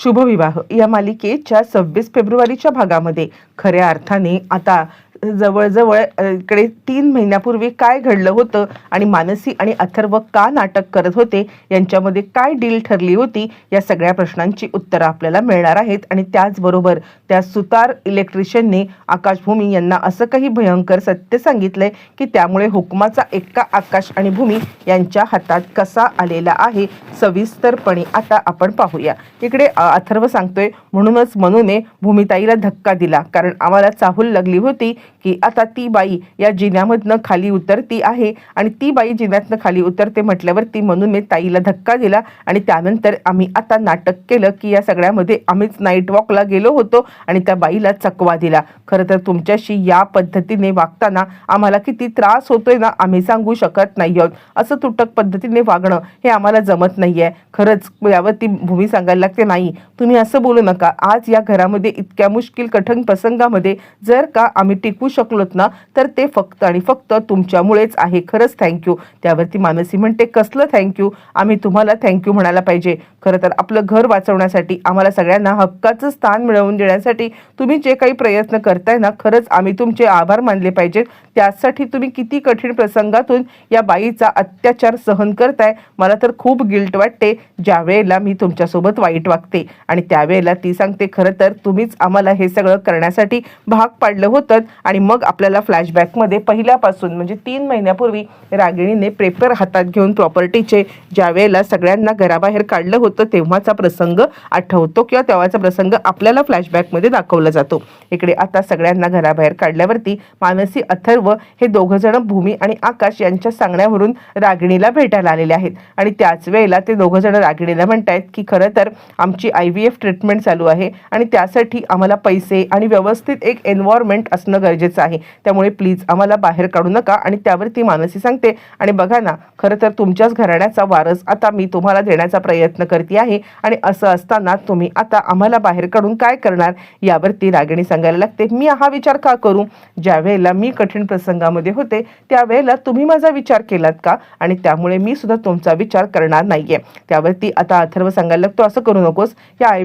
शुभविवाह या मालिकेच्या 26 फेब्रुवारीच्या भागामध्ये खऱ्या अर्थाने आता जवळजवळ इकडे 3 महिन्यापूर्वी काय घडलं होतं आणि मानसी आणि अथर्व का नाटक करत होते, यांच्यामध्ये काय डील ठरली होती, या सगळ्या प्रश्नांची उत्तरं आपल्याला मिळणार आहेत. आणि त्याचबरोबर त्या सुतार इलेक्ट्रिशियनने आकाश भूमी यांना असं काही भयंकर सत्य सांगितलंय की त्यामुळे हुकमाचा एक्का आकाश आणि भूमी यांच्या हातात कसा आलेला आहे, सविस्तरपणे आता आपण पाहूया. इकडे अथर्व सांगतोय, म्हणूनच मनूने भूमिताईला धक्का दिला, कारण आम्हाला चाहूल लागली होती की आता ती बाई या जिन्यामधनं खाली उतरती आहे आणि ती बाई जिन्यातनं खाली उतरते म्हटल्यावरती मनूने ताईला धक्का दिला. आणि त्यानंतर आम्ही आता नाटक केलं की या सगळ्यामध्ये आम्हीच नाईट वॉकला गेलो होतो आणि त्या बाईला चकवा दिला. खरं तर तुमच्याशी या पद्धतीने वागताना आम्हाला किती त्रास होतोय ना, आम्ही सांगू शकत नाही आहोत. असं तुटक पद्धतीने वागणं हे आम्हाला जमत नाहीये. खरंच यावरती भूमी सांगायला लागते, नाही तुम्ही असं बोलू नका. आज या घरामध्ये इतक्या मुश्किल कठीण प्रसंगामध्ये जर का आम्ही टिकू शकलोत ना, तर ते फक्त आणि फक्त तुमच्यामुळेच आहे. खरंच थँक्यू. त्यावरती मानसी म्हणते, कसलं थँक्यू, आम्ही तुम्हाला थँक्यू म्हणायला पाहिजे. खरं तर आपलं घर वाचवण्यासाठी, आम्हाला सगळ्यांना हक्काचं स्थान मिळवून देण्यासाठी तुम्ही जे काही प्रयत्न करताय ना, खरंच आम्ही तुमचे आभार मानले पाहिजेत. त्यासाठी तुम्ही किती कठीण प्रसंगातून या बाईचा अत्याचार सहन करताय. मला तर खूप गिल्ट वाटते ज्या वेळेला मी तुमच्यासोबत वाईट वागते. आणि त्यावेळेला ती सांगते, खरं तर तुम्हीच आम्हाला हे सगळं करण्यासाठी भाग पाडलं होतं. आणि मग आपल्याला फ्लॅशबॅकमध्ये पहिल्यापासून म्हणजे 3 महिन्यापूर्वी रागिणीने पेपर हातात घेऊन प्रॉपर्टीचे ज्या वेळेला सगळ्यांना घराबाहेर काढलं होतं तेव्हाचा प्रसंग आठवतो किंवा तेव्हाचा प्रसंग आपल्याला फ्लॅशबॅकमध्ये दाखवला जातो. इकडे आता सगळ्यांना घराबाहेर काढल्यावरती मानसी, अथर्व हे दोघं जण भूमी आणि आकाश यांच्या सांगण्यावरून रागिणीला भेटायला आलेले आहेत. आणि त्याच वेळेला ते दोघं जण रागिणीला म्हणतायत की खरं तर आमची IVF ट्रीटमेंट चालू आहे आणि त्यासाठी आम्हाला पैसे आणि व्यवस्थित एक एन्व्हायरमेंट असणं गरजेचं आहे, त्यामुळे प्लीज आम्हाला बाहेर काढू नका. आणि त्यावरती मानसी सांगते, आणि बघा ना, खरं तर तुमच्याच घराण्याचा वारस आता मी तुम्हाला देण्याचा प्रयत्न करते आहे आणि असं असताना तुम्ही आता आम्हाला बाहेर काढून काय करणार. यावरती रागिणी सांगायला लागते, मी हा विचार का करू, ज्या वेळेला मी कठीण प्रसंगामध्ये होते त्यावेळेला तुम्ही माझा विचार केलात का, आणि त्यामुळे मी सुद्धा तुमचा विचार करणार नाहीये. त्यावरती आता अथर्व सांगायला लागतो, असं करू नकोस, या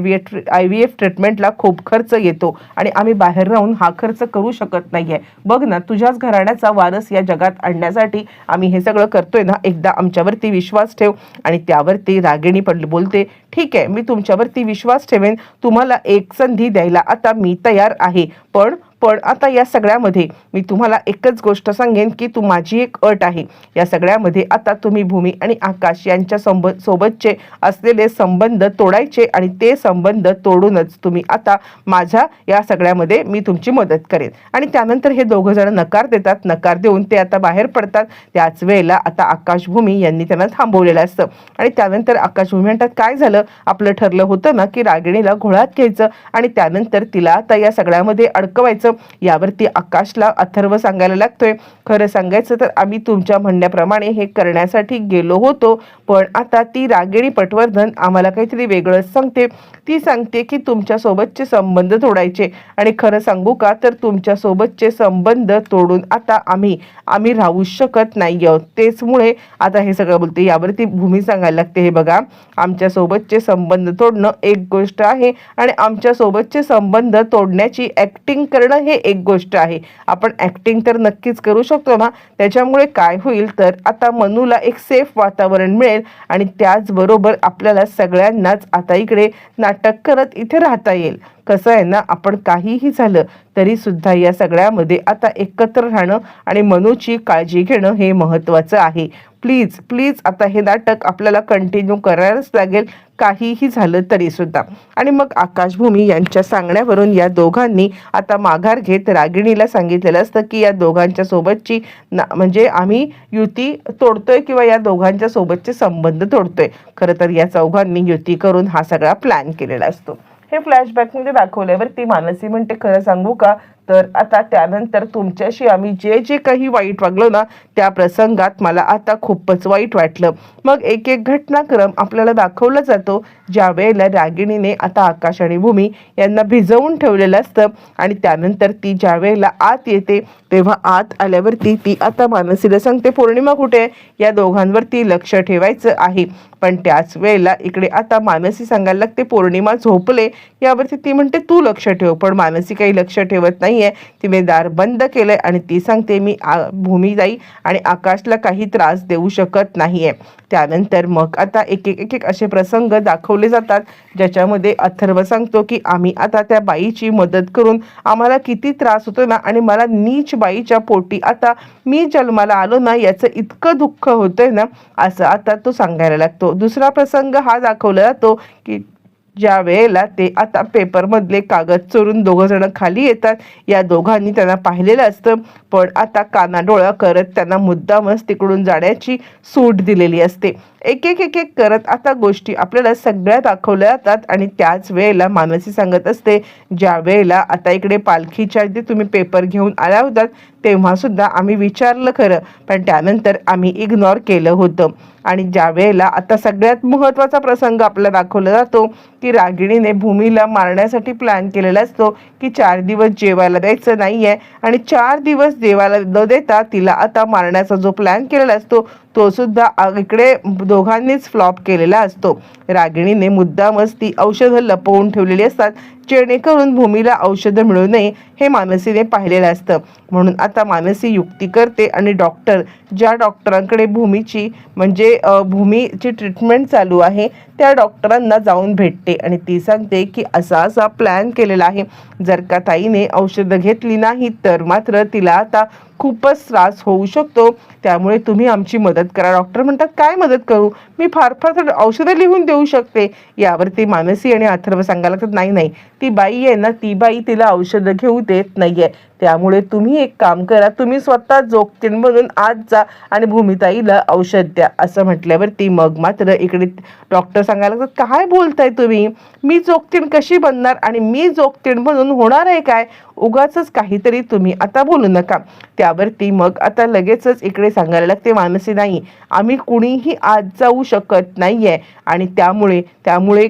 IVF ट्रीटमेंटला खूप खर्च येतो आणि आम्ही बाहेर राहून हा खर्च करू शकत नाहीये. बघ ना, तुझ्याच घराण्याचा वारस या जगात आणण्यासाठी आम्ही हे सगळं करतोय ना, एकदा आमच्यावरती विश्वास ठेव. आणि त्यावरती रागिणी बोलते, ठीक आहे, मी तुमच्यावरती विश्वास ठेवेन, तुम्हाला एक संधी द्यायला आता मी तयार आहे. पण आता या सगळ्यामध्ये मी तुम्हाला एकच गोष्ट सांगेन की माझी एक अट आहे. या सगळ्यामध्ये आता तुम्ही भूमी आणि आकाश यांच्या सोबतचे असलेले संबंध तोडायचे आणि ते संबंध तोडूनच तुम्ही आता माझ्या या सगळ्यामध्ये मी तुमची मदत करेन. आणि त्यानंतर हे दोघं जण नकार देतात. नकार देऊन ते आता बाहेर पडतात. त्याच वेळेला आता आकाश भूमी यांनी त्यांना थांबवलेलं असतं. आणि त्यानंतर आकाश भूमी म्हणतात, काय झालं, आपलं ठरलं होतं ना की रागिणीला घोळात घ्यायचं आणि त्यानंतर तिला आता या सगळ्यामध्ये अडकवायचं. यावरती आकाशला अथर्व सांगायला लागतोय, खरं सांगायचं तर आम्ही तुमच्या म्हणण्याप्रमाणे हे करण्यासाठी गेलो होतो, पण आता ती रागिणी पटवर्धन आम्हाला काहीतरी वेगळंच सांगते. ती सांगते की तुमच्या सोबतचे संबंध तोडायचे. आणि खरं सांगू का, तर तुमच्या सोबतचे संबंध तोडून आता आम्ही राहू शकत नाही आहोत. तेचमुळे आता हे सगळं बोलते. यावरती भूमी सांगायला लागते, हे बघा, आमच्या सोबतचे संबंध तोडणं एक गोष्ट आहे आणि आमच्या सोबतचे संबंध तोडण्याची ऍक्टिंग करणं हे एक गोष्ट आहे. आपण ऍक्टिंग तर नक्कीच करू शकतो ना. त्याच्यामुळे काय होईल तर आता मनूला एक सेफ वातावरण मिळेल आणि त्याचबरोबर आपल्याला सगळ्यांनाच आता इकडे नाटक करत इथे राहता येईल. कसं आहे ना, आपण काहीही झालं तरी सुद्धा या सगळ्यामध्ये आता एकत्र राहणं आणि मनूची काळजी घेणं हे महत्त्वाचं आहे. प्लीज प्लीज आता हे नाटक आपल्याला कंटिन्यू करायलाच लागेल, काहीही झालं तरी सुद्धा. आणि मग आकाश भूमी यांच्या सांगण्यावरून या दोघांनी आता माघार घेत रागिणीला सांगितलेलं असतं की या दोघांच्या सोबतची म्हणजे आम्ही युती तोडतोय किंवा या दोघांच्या सोबतचे संबंध तोडतोय. खरं तर या चौघांनी युती करून हा सगळा प्लॅन केलेला असतो. हे फ्लॅशबॅकमध्ये दाखवल्यावरती मानसी म्हणते, खरं सांगू का, तर आता त्यानंतर तुमच्याशी आम्ही जे काही वाईट वागलो ना, त्या प्रसंगात मला आता खूपच वाईट वाटलं. मग एक एक घटनाक्रम आपल्याला दाखवला जातो, ज्या वेळेला रागिणीने आता आकाश आणि भूमी यांना भिजवून ठेवलेलं असतं आणि त्यानंतर ती ज्या वेळेला आत येते तेव्हा आत आल्यावरती ती आता मानसीला सांगते पौर्णिमा कुठे आहे, या दोघांवरती लक्ष ठेवायचं आहे. पण त्याच वेळेला इकडे आता मानसी सांगायला लागते पौर्णिमा झोपले. यावरती ती म्हणते तू लक्ष ठेव, पण मानसी काही लक्ष ठेवत नाहीये. तिने दार बंद केलंय आणि ती सांगते मी भूमीताई आणि आकाशला काही त्रास देऊ शकत नाहीये. त्यानंतर मग आता एक एक असे प्रसंग दाखवले जातात, ज्याच्यामध्ये अथर्व सांगतो की आम्ही आता त्या बाईची मदत करून आम्हाला किती त्रास होतो ना, आणि मला नीच बाईच्या पोटी आता मी जन्माला आलो ना याचं इतकं दुःख होतंय ना, असं आता तो सांगायला लागतो. दुसरा प्रसंग हा दाखवला जातो की ज्या वेळेला ते आता पेपरमधले कागद चोरून दोघं जण खाली येतात. या दोघांनी त्यांना पाहिलेलं असतं, पण आता कानाडोळा करत त्यांना मुद्दामच तिकडून जाण्याची सूट दिलेली असते. एक एक करत आता गोष्टी आपल्याला सगळ्या दाखवल्या जातात. आणि त्याच वेळेला मानसी सांगत असते ज्या वेळेला आता इकडे पालखीच्या इथे तुम्ही पेपर घेऊन आल्या होतात तेव्हा सुद्धा आम्ही विचारलं खरं, पण त्यानंतर आम्ही इग्नोर केलं होतं. आणि ज्या वेळेला आता सगळ्यात महत्त्वाचा प्रसंग आपल्याला दाखवला जातो की रागिणीने भूमीला मारण्यासाठी प्लॅन केलेला असतो की 4 दिवस जेवायला द्यायचं नाहीये, आणि 4 दिवस जेवायला न देता तिला आता मारण्याचा जो प्लॅन केलेला असतो तो सुद्धा इकडे दोघांनीच फ्लॉप केलेला असतो. रागिणीने मुद्दामच ती औषधं लपवून ठेवलेली असतात, जेणेकरून भूमीला औषधं मिळू नये हे मानसीने पाहिलेलं असतं. म्हणून आता मानसी युक्ती करते आणि ज्या डॉक्टरांकडे भूमीची म्हणजे भूमीची ट्रीटमेंट चालू आहे त्या डॉक्टरांना जाऊन भेटते आणि ती सांगते की असा प्लॅन केलेला आहे, जर का ताईने औषधं घेतली नाही तर मात्र तिला आता खूपच त्रास होऊ शकतो, त्यामुळे तुम्ही आमची मदत करा. डॉक्टर म्हणतात काय मदत करू, मी फार औषधं लिहून देऊ शकते. यावरती मानसी आणि अथर्व सांगायला लागतात नाही ती बाई आहे ना, ती बाई तिला औषधं घेऊ देत नाहीये, त्यामुळे तुम्ही एक काम करा, तुम्ही स्वतः जोगतींमधून आत जा आणि भूमिताईला औषध द्या. असं म्हटल्यावरती मग मात्र इकडे डॉक्टर सांगायला लागतात काय बोलताय तुम्ही, मी जोगतीन कशी बनणार आणि मी जोगतीन बनून होणार आहे काय, उगाचच काहीतरी तुम्ही आता बोलू नका. त्यावरती मग आता लगेचच इकडे सांगायला लागते मानसी नाही, आम्ही कुणीही आत जाऊ शकत नाहीये आणि त्यामुळे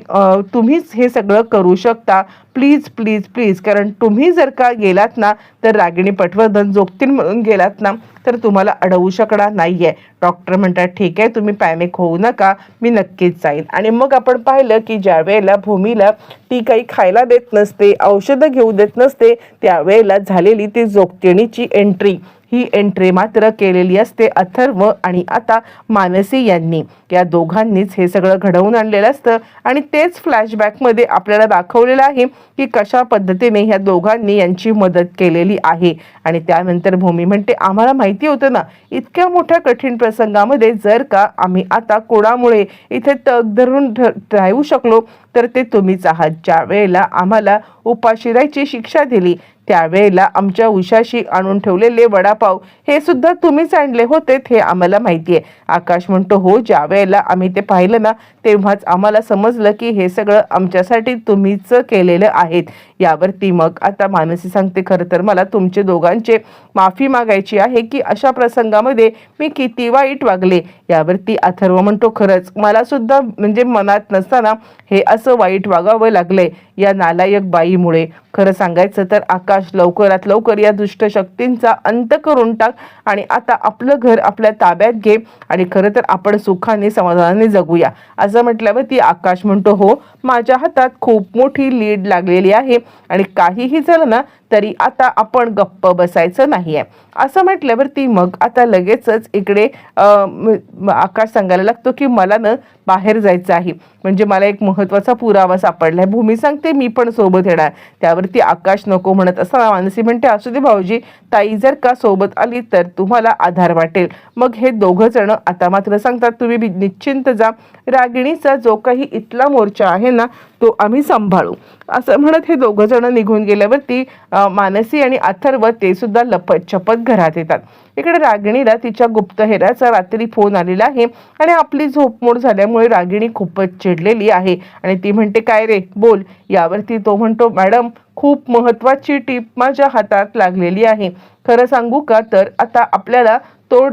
तुम्हीच हे सगळं करू शकता. प्लीज प्लीज प्लीज, कारण तुम्ही जर का गेलात ना तर रागिणी पटवर्धन जोगतीन म्हणून गेलात ना तर तुम्हाला अडवू शकणार नाहीये. डॉक्टर म्हणतात ठीक आहे, तुम्ही पॅनिक होऊ नका, मी नक्कीच जाईन. आणि मग आपण पाहिलं की ज्या वेळेला भूमीला ती काही खायला देत नसते, औषधं घेऊ देत नसते, त्यावेळेला झालेली ती जोगतिणीची एंट्री, ही एंट्री मात्र केलेली असते अथर्व आणि आता मानसी यांनी. या दोघांनीच हे सगळं घडवून आणलेलं असतं आणि तेच फ्लॅशबॅकमध्ये आपल्याला दाखवलेलं आहे की कशा पद्धतीने ह्या दोघांनी यांची मदत केलेली आहे. आणि त्यानंतर भूमी म्हणते आम्हाला माहिती होतं ना, इतक्या मोठ्या कठीण प्रसंगामध्ये जर का आम्ही आता कोणामुळे इथे तग धरून राहू शकलो तर ते तुम्हीच आहात. ज्या वेळेला आम्हाला उपाशी राहायची शिक्षा दिली त्यावेळेला आमच्या उशाशी आणून ठेवलेले वडापाव हे सुद्धा तुम्हीच आणले होते हे आम्हाला माहिती आहे. आकाश म्हणतो हो, ज्या वेळेला आम्ही ते पाहिलं ना तेव्हाच आम्हाला समजलं की हे सगळं आमच्यासाठी तुम्हीच केलेलं आहे. यावरती मग आता मानसी सांगते खरं तर मला तुमचे दोघांचे माफी मागायची आहे की अशा प्रसंगामध्ये मी किती वाईट वागले. यावरती अथर्व म्हणतो खरंच मला सुद्धा म्हणजे मनात नसताना हे असं वाईट वागावं लागलंय या नालायक बाईमुळे. खरं सांगायचं तर आकाश लवकरात लवकर या दुष्ट शक्तींचा अंत करून टाक आणि आता आपलं घर आपल्या ताब्यात घे आणि खरं तर आपण सुखाने समाधानाने जगूया. असं म्हटल्यावरती आकाश म्हणतो हो, माझ्या हातात खूप मोठी लीड लागलेली आहे आणि काहीही झालं ना तरी आता आपण गप्प बसायचं नाहीये. असं म्हटल्यावरती मग आता लगेचच इकडे आकाश सांगायला लागतो की मला ना बाहेर जायचं आहे, म्हणजे मला एक महत्त्वाचा पुरावा सापडलाय. भूमी सांगते मी पण सोबत येणार. त्यावरती आकाश नको म्हणत असताना मानसी म्हणते असू दे भाऊजी, ताई जर का सोबत आली तर तुम्हाला आधार वाटेल. मग हे दोघं जण आता मात्र सांगतात तुम्ही निश्चिंत जा, रागिणीचा जो काही इथला मोर्चा आहे ना तो आम्ही सांभाळू. असं म्हणत हे दोघं जण निघून गेल्यावरती मानसी आणि अथर्व ते सुद्धा लपत छपत घरात येतात. इकडे रागिणीला तिच्या गुप्तहेराचा रात्री फोन आलेला आहे आणि आपली झोपमोड झाल्यामुळे रागिणी खूपच चिडलेली आहे आणि ती म्हणते काय रे बोल. यावरती तो म्हणतो मॅडम खूप महत्त्वाची टीप माझ्या हातात लागलेली आहे. खरं सांगू का तर आता आपल्याला तो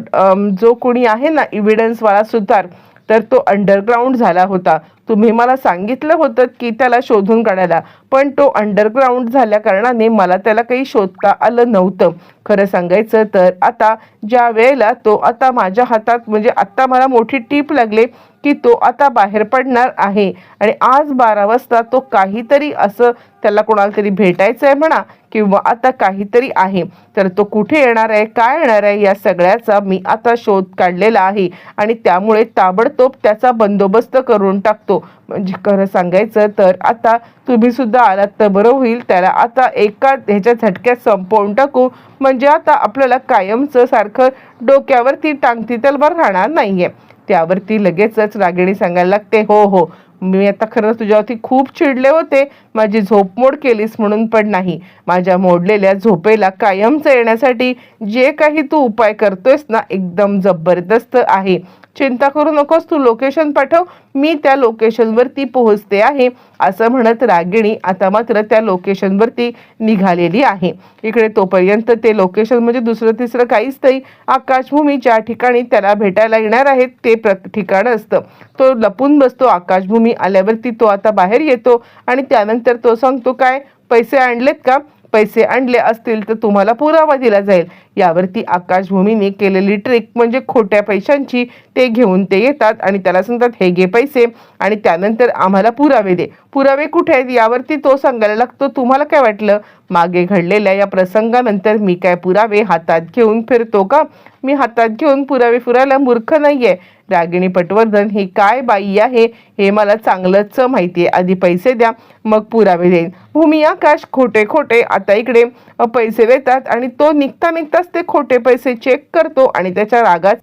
जो कोणी आहे ना इव्हिडन्सवाला सुतार तर तो अंडरग्राऊंड झाला होता. तुम्ही मला सांगितलं होतं की त्याला शोधून काढायला, पण तो अंडरग्राऊंड झाल्या कारणाने मला त्याला काही शोधता आलं नव्हतं. खरं सांगायचं तर आता ज्या वेळेला तो आता माझ्या हातात, म्हणजे आता मला मोठी टीप लागले की तो आता बाहेर पडणार आहे आणि आज 12 वाजता तो काहीतरी असं त्याला कोणाला तरी भेटायचं आहे म्हणा किंवा आता काहीतरी आहे, तर तो कुठे येणार आहे, काय येणार आहे, या सगळ्याचा मी आता शोध काढलेला आहे आणि त्यामुळे ताबडतोब त्याचा बंदोबस्त करून टाकतो. म्हणजे खरं सांगायचं तर आता तुम्ही सुद्धा आलात तर बरं होईल. त्याला आता एका ह्याच्या झटक्यात संपवून टाकू, म्हणजे आता आपल्याला कायमचं सारखं डोक्यावरती टांगती तलवार राहणार नाहीये. त्यावरती लगेचच रागिणी सांगायला लागते, हो हो, मी आता खरं तुझ्यावरती खूप चिडले होते, माझी झोप मोड केलीस म्हणून, पण नाही, माझ्या मोडलेल्या झोपेला कायमचं येण्यासाठी जे काही तू उपाय करतोयस ना, एकदम जबरदस्त आहे. चिंता करू नकोस, तू लोकेशन पाठव, मी त्या लोकेशनवरती पोहोचते आहे, असं म्हणत रागिणी आता मात्र त्या लोकेशनवरती निघालेली आहे. इकडे तोपर्यंत ते लोकेशन म्हणजे दुसरं तिसरं काहीच नाही, आकाशभूमी ज्या ठिकाणी त्याला भेटायला येणार आहेत ते ठिकाण असतं. तो लपून बसतो. आकाशभूमी आल्यावरती तो आता बाहेर येतो आणि त्यानंतर तो सांगतो, काय पैसे आणलेत का? पैसे आणले असतील तर तुम्हाला पुरावा दिला जाईल. यावरती आकाशभूमीने केलेली ट्रिक म्हणजे खोट्या पैशांची ते घेऊन ते येतात आणि त्याला सांगतात, हे घे पैसे आणि त्यानंतर आम्हाला पुरावे दे. पुरावे कुठे आहेत यावरती तो सांगायला लागतो, तुम्हाला काय वाटलं मागे घडलेल्या या प्रसंगानंतर मी काय पुरावे हातात घेऊन फिरतो का? मी हातात घेऊन पुरावे फिरायला मूर्ख नाहीये. रागिणी पटवर्धन ही काय बाई आहे हे मला चांगलंच माहिती आहे. आधी पैसे द्या मग पुरावे देईन. भूमी आकाश खोटे खोटे आता इकडे पैसे देतात आणि तो निघता निघताच ते खोटे पैसे चेक करतो आणि त्याच्या रागात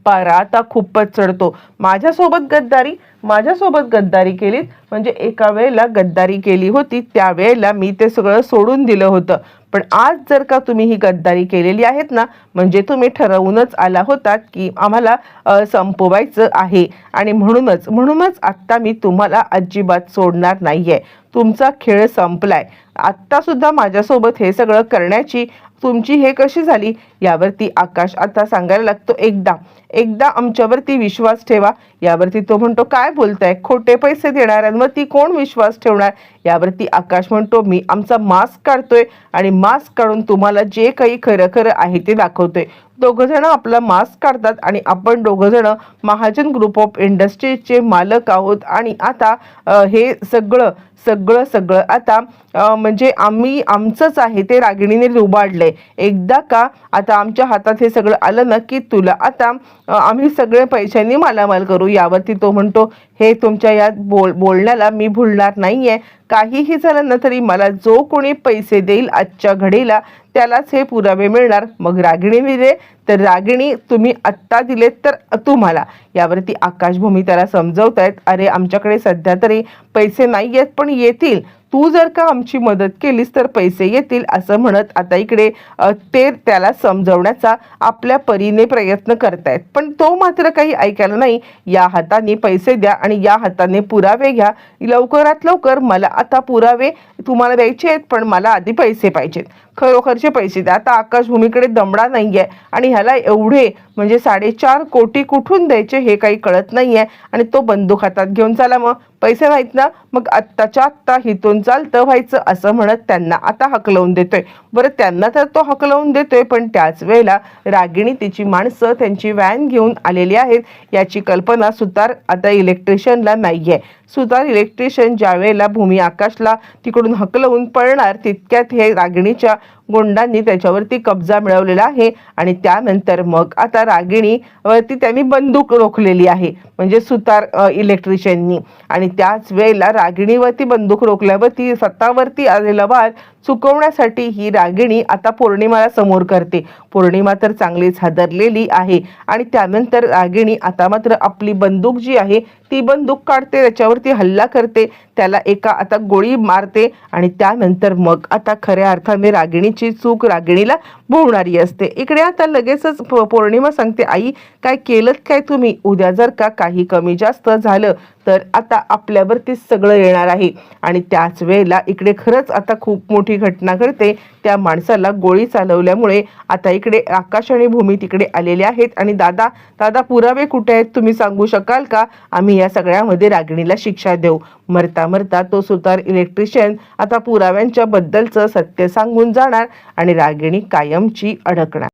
पारा आता खूपच चढतो. माझ्यासोबत गद्दारी केलीत, म्हणजे एका वेळेला गद्दारी केली होती त्यावेळेला मी ते सगळं सोडून दिलं होतं, पण आज जर का तुम्ही ही गद्दारी केलेली आहेत ना, म्हणजे तुम्ही ठरवूनच आला होतात की आम्हाला संपवायचं आहे आणि म्हणूनच आत्ता मी तुम्हाला अजिबात सोडणार नाहीये. तुमचा खेळ संपलाय. आत्ता सुद्धा माझ्यासोबत हे सगळं करण्याची तुमची हे कशी झाली? यावरती आकाश आता सांगायला लागतो, एकदा आमच्यावरती विश्वास ठेवा. यावरती तो म्हणतो, काय बोलताय, खोटे पैसे देणाऱ्यांवर ती कोण विश्वास ठेवणार? यावरती आकाश म्हणतो, मी आमचा मास्क काढतोय आणि मास्क काढून तुम्हाला जे काही खरं खरं आहे ते दाखवतोय. दोघंजण आपला मास्क काढतात आणि आपण दोघंजण महाजन ग्रुप ऑफ इंडस्ट्रीजचे मालक आहोत आणि आता हे सगळं आता म्हणजे आमचंच आहे ते रागिणीने लुबाडलंय. एकदा का आता आमच्या हातात हे सगळं आलं ना की तुला आता आम्ही सगळे पैशांनी मालामाल करू. यावरती तो म्हणतो, हे तुमच्या या बोलण्याला मी भुलणार नाहीये. काहीही झालं ना तरी मला जो कोणी पैसे देईल आजच्या घडीला त्यालाच हे पुरावे मिळणार. मग रागिणीने दिले तर रागिणी, तुम्ही आत्ता दिलेत तर तुम्हाला. यावरती आकाशभूमी त्याला समजवतायत, अरे आमच्याकडे सध्या तरी पैसे नाही आहेत पण येतील, तू जर का आमची मदत केलीस तर पैसे येतील, असं म्हणत आता इकडे ते त्याला समजवण्याचा आपल्या परीने प्रयत्न करतायत. पण तो मात्र काही ऐकायला नाही. या हाताने पैसे द्या आणि या हाताने पुरावे घ्या. लवकरात लवकर मला आता पुरावे तुम्हाला द्यायचे आहेत, पण मला आधी पैसे पाहिजेत, खरोखरचे पैसे द्या. आता आकाशभूमीकडे दमडा नाहीये आणि ह्याला एवढे म्हणजे 4.5 कोटी कुठून द्यायचे हे काही कळत नाहीये आणि तो बंदूक हातात घेऊन, चला मग पैसे नाहीत ना, मग आत्ताच्या आत्ता हिथून चालतं व्हायचं, असं म्हणत त्यांना आता हकलवून देतोय. बरं, त्यांना तर तो हकलवून देतोय, पण त्याच वेळेला रागिणी तिची माणसं त्यांची व्हॅन घेऊन आलेली आहेत याची कल्पना सुतार आता इलेक्ट्रिशियनला नाहीये. सुतार इलेक्ट्रिशियन ज्या वेळेला भूमी आकाशला तिकडून हकलवून पळणार तितक्यात हे रागिणीच्या गुंडांनी त्याच्यावरती कब्जा मिळवलेला आहे आणि त्यानंतर मग आता रागिणी वरती त्यांनी बंदूक रोखलेली आहे, म्हणजे सुतार इलेक्ट्रिशियननी. आणि त्याच वेळेला रागिणीवरती बंदूक रोखल्यावरती स्वतःवरती आलेला वार चुकवण्यासाठी ही रागिणी आता पौर्णिमाला समोर करते. पौर्णिमा तर चांगलीच हादरलेली आहे आणि त्यानंतर रागिणी आता मात्र आपली बंदूक जी आहे ती बंदूक काढते, त्याच्यावरती हल्ला करते, त्याला एका आता गोळी मारते आणि त्यानंतर मग आता खऱ्या अर्थाने रागिणीची चूक रागिणीला भोवणारी असते. इकडे आता लगेचच पौर्णिमा सांगते, आई काय केलं काय तुम्ही? उद्या जर का काही कमी जास्त झालं तर आता आपल्यावरतीच सगळं येणार आहे. आणि त्याच वेळेला इकडे खरंच आता खूप मोठी घटना घडते. त्या माणसाला गोळी चालवल्यामुळे आता इकडे आकाश आणि भूमी तिकडे आलेले आहेत. आणि दादा दादा पुरावे कुठे आहेत तुम्ही सांगू शकाल का? आम्ही या सगळ्यामध्ये रागिणीला शिक्षा देऊ. मरता मरता तो सुतार इलेक्ट्रिशियन आता पुराव्यांच्या बद्दलचं सत्य सांगून जाणार आणि रागिणी कायमची अडकणार.